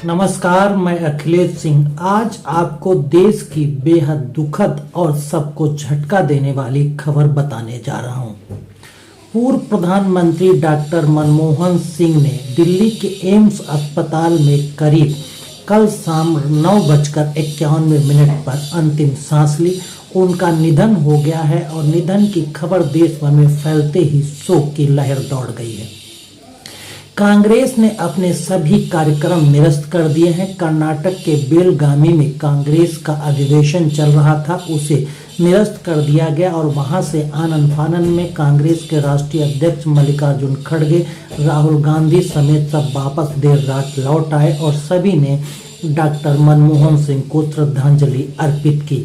नमस्कार, मैं अखिलेश सिंह। आज आपको देश की बेहद दुखद और सबको झटका देने वाली खबर बताने जा रहा हूं। पूर्व प्रधानमंत्री डॉक्टर मनमोहन सिंह ने दिल्ली के एम्स अस्पताल में करीब कल शाम 9:51 पर अंतिम सांस ली। उनका निधन हो गया है और निधन की खबर देश भर में फैलते ही शोक की लहर दौड़ गई है। कांग्रेस ने अपने सभी कार्यक्रम निरस्त कर दिए हैं। कर्नाटक के बेलगामी में कांग्रेस का अधिवेशन चल रहा था, उसे निरस्त कर दिया गया और वहां से आनन फानन में कांग्रेस के राष्ट्रीय अध्यक्ष मल्लिकार्जुन खड़गे, राहुल गांधी समेत सब वापस देर रात लौट आए और सभी ने डॉक्टर मनमोहन सिंह को श्रद्धांजलि अर्पित की।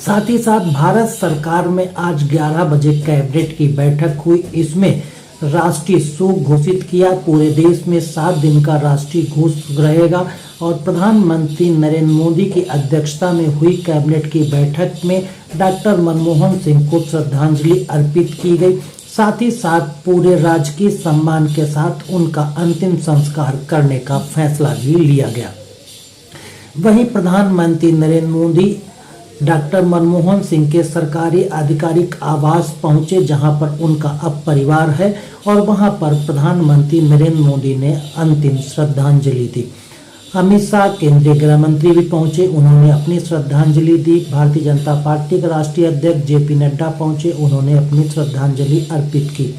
साथ ही साथ भारत सरकार में आज 11 बजे कैबिनेट की बैठक हुई। इसमें राष्ट्रीय शोक घोषित किया। पूरे देश में 7 दिन का राष्ट्रीय शोक रहेगा और प्रधानमंत्री नरेंद्र मोदी की अध्यक्षता में हुई कैबिनेट की बैठक में डॉक्टर मनमोहन सिंह को श्रद्धांजलि अर्पित की गई। साथ ही साथ पूरे राजकीय सम्मान के साथ उनका अंतिम संस्कार करने का फैसला भी लिया गया। वहीं प्रधानमंत्री नरेंद्र मोदी डॉक्टर मनमोहन सिंह के सरकारी आधिकारिक आवास पहुंचे, जहां पर उनका अब परिवार है और वहां पर प्रधानमंत्री नरेंद्र मोदी ने अंतिम श्रद्धांजलि दी। अमित शाह केंद्रीय गृह मंत्री भी पहुंचे, उन्होंने अपनी श्रद्धांजलि दी। भारतीय जनता पार्टी के राष्ट्रीय अध्यक्ष जेपी नड्डा पहुंचे, उन्होंने अपनी श्रद्धांजलि अर्पित की।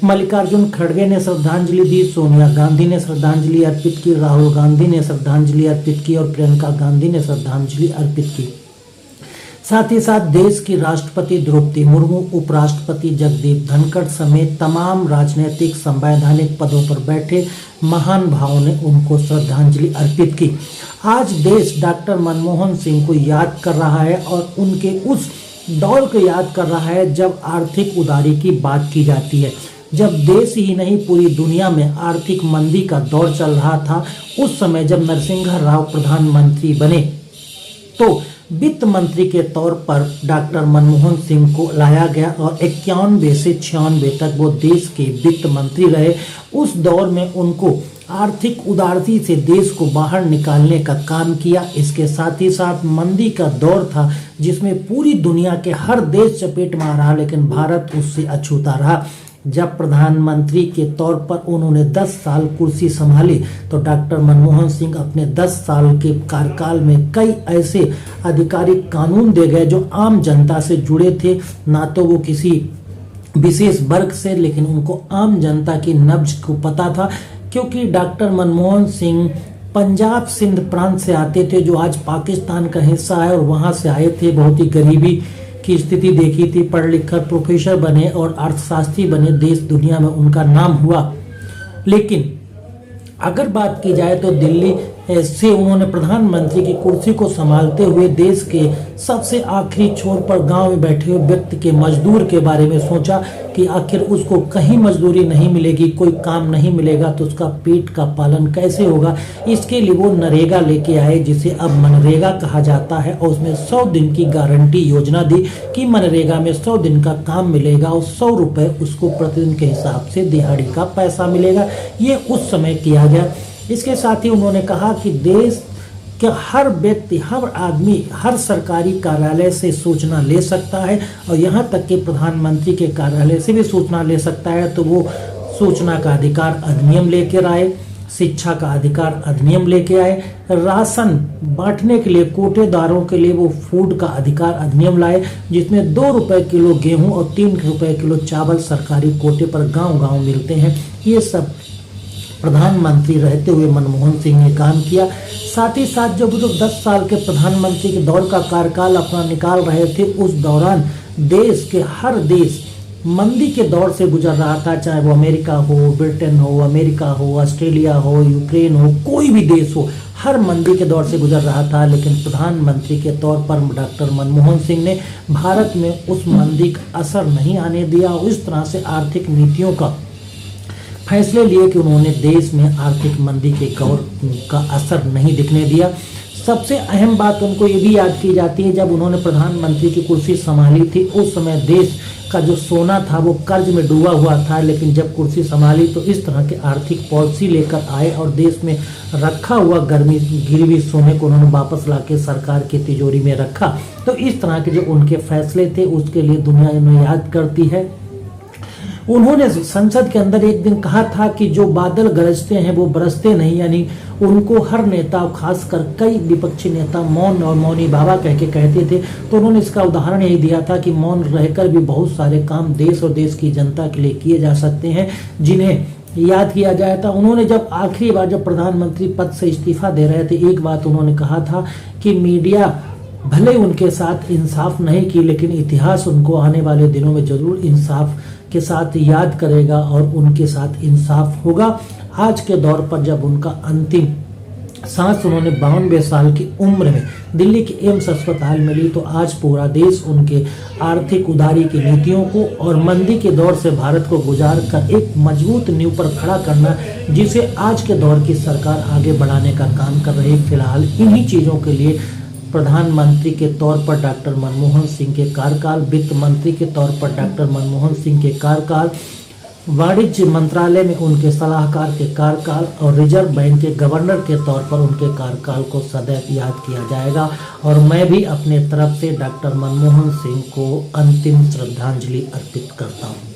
मल्लिकार्जुन खड़गे ने श्रद्धांजलि दी, सोनिया गांधी ने श्रद्धांजलि अर्पित की, राहुल गांधी ने श्रद्धांजलि अर्पित की और प्रियंका गांधी ने श्रद्धांजलि अर्पित की। साथ ही साथ देश की राष्ट्रपति द्रौपदी मुर्मू, उपराष्ट्रपति जगदीप धनखड़ समेत तमाम राजनीतिक संवैधानिक पदों पर बैठे महान भावों ने उनको श्रद्धांजलि अर्पित की। आज देश डॉक्टर मनमोहन सिंह को याद कर रहा है और उनके उस दौर को याद कर रहा है जब आर्थिक उदारी की बात की जाती है। जब देश ही नहीं पूरी दुनिया में आर्थिक मंदी का दौर चल रहा था, उस समय जब नरसिंह राव प्रधानमंत्री बने तो वित्त मंत्री के तौर पर डॉक्टर मनमोहन सिंह को लाया गया और 91 से 96 तक वो देश के वित्त मंत्री रहे। उस दौर में उनको आर्थिक उदारती से देश को बाहर निकालने का काम किया। इसके साथ ही साथ मंदी का दौर था जिसमें पूरी दुनिया के हर देश चपेट में आ रहा, लेकिन भारत उससे अछूता रहा। जब प्रधानमंत्री के तौर पर उन्होंने 10 साल कुर्सी संभाली तो डॉक्टर मनमोहन सिंह अपने 10 साल के कार्यकाल में कई ऐसे आधिकारिक कानून दे गए जो आम जनता से जुड़े थे, ना तो वो किसी विशेष वर्ग से, लेकिन उनको आम जनता की नब्ज को पता था। क्योंकि डॉक्टर मनमोहन सिंह पंजाब सिंध प्रांत से आते थे जो आज पाकिस्तान का हिस्सा है, और वहां से आए थे, बहुत ही गरीबी की स्थिति देखी थी, पढ़ लिख कर प्रोफेसर बने और अर्थशास्त्री बने, देश दुनिया में उनका नाम हुआ। लेकिन अगर बात की जाए तो दिल्ली से उन्होंने प्रधानमंत्री की कुर्सी को संभालते हुए देश के सबसे आखिरी छोर पर गांव में बैठे हुए व्यक्ति के मजदूर के बारे में सोचा कि आखिर उसको कहीं मजदूरी नहीं मिलेगी, कोई काम नहीं मिलेगा तो उसका पेट का पालन कैसे होगा। इसके लिए वो नरेगा लेके आए, जिसे अब मनरेगा कहा जाता है, और उसमें 100 दिन की गारंटी योजना दी कि मनरेगा में 100 दिन का काम मिलेगा और 100 रुपए उसको प्रतिदिन के हिसाब से दिहाड़ी का पैसा मिलेगा। ये उस समय किया गया। इसके साथ ही उन्होंने कहा कि देश के हर व्यक्ति, हर आदमी, हर सरकारी कार्यालय से सूचना ले सकता है और यहाँ तक कि प्रधानमंत्री के कार्यालय से भी सूचना ले सकता है। तो वो सूचना का अधिकार अधिनियम लेकर आए, शिक्षा का अधिकार अधिनियम लेके आए, राशन बांटने के लिए कोटेदारों के लिए वो फूड का अधिकार अधिनियम लाए, जिसमें 2 रुपए किलो गेहूं और 3 रुपए किलो चावल सरकारी कोटे पर गांव-गांव मिलते हैं। ये सब प्रधानमंत्री रहते हुए मनमोहन सिंह ने काम किया। साथ ही साथ जब वो 10 साल के प्रधानमंत्री के दौर का कार्यकाल अपना निकाल रहे थे, उस दौरान देश के हर देश मंदी के दौर से गुजर रहा था, चाहे वो अमेरिका हो, ब्रिटेन हो, अमेरिका हो, ऑस्ट्रेलिया हो, यूक्रेन हो, कोई भी देश हो, हर मंदी के दौर से गुजर रहा था। लेकिन प्रधानमंत्री के तौर पर डॉक्टर मनमोहन सिंह ने भारत में उस मंदी का असर नहीं आने दिया और इस तरह से आर्थिक नीतियों का फैसले लिए कि उन्होंने देश में आर्थिक मंदी के दौर का असर नहीं दिखने दिया। सबसे अहम बात उनको ये भी याद की जाती है, जब उन्होंने प्रधानमंत्री की कुर्सी संभाली थी उस समय देश का जो सोना था वो कर्ज में डूबा हुआ था, लेकिन जब कुर्सी संभाली तो इस तरह के आर्थिक पॉलिसी लेकर आए और देश में रखा हुआ गिरवी सोने को उन्होंने वापस लाके सरकार की तिजोरी में रखा। तो इस तरह के जो उनके फैसले थे उसके लिए दुनिया इन्हें याद करती है। उन्होंने संसद के अंदर एक दिन कहा था कि जो बादल गरजते हैं वो बरसते नहीं, यानी उनको हर नेता, खासकर कई विपक्षी नेता मौन और मौनी बाबा कह के कहते थे। तो उन्होंने इसका उदाहरण यही दिया था कि मौन रहकर भी बहुत सारे काम देश और देश की जनता के लिए किए जा सकते हैं जिन्हें याद किया जाए था। उन्होंने जब आखिरी बार जब प्रधानमंत्री पद से इस्तीफा दे रहे थे, एक बात उन्होंने कहा था कि मीडिया भले उनके साथ इंसाफ नहीं की, लेकिन इतिहास उनको आने वाले दिनों में जरूर इंसाफ के साथ याद करेगा और उनके साथ इंसाफ होगा। आज के दौर पर जब उनका अंतिम सांस उन्होंने 52 साल की उम्र में दिल्ली के एम्स अस्पताल में ली, तो आज पूरा देश उनके आर्थिक उदारी की नीतियों को और मंदी के दौर से भारत को गुजार कर एक मजबूत नींव पर खड़ा करना, जिसे आज के दौर की सरकार आगे बढ़ाने का काम कर रही है। फिलहाल इन्हीं चीजों के लिए प्रधानमंत्री के तौर पर डॉक्टर मनमोहन सिंह के कार्यकाल, वित्त मंत्री के तौर पर डॉक्टर मनमोहन सिंह के कार्यकाल, वाणिज्य मंत्रालय में उनके सलाहकार के कार्यकाल और रिजर्व बैंक के गवर्नर के तौर पर उनके कार्यकाल को सदैव याद किया जाएगा। और मैं भी अपने तरफ से डॉक्टर मनमोहन सिंह को अंतिम श्रद्धांजलि अर्पित करता हूँ।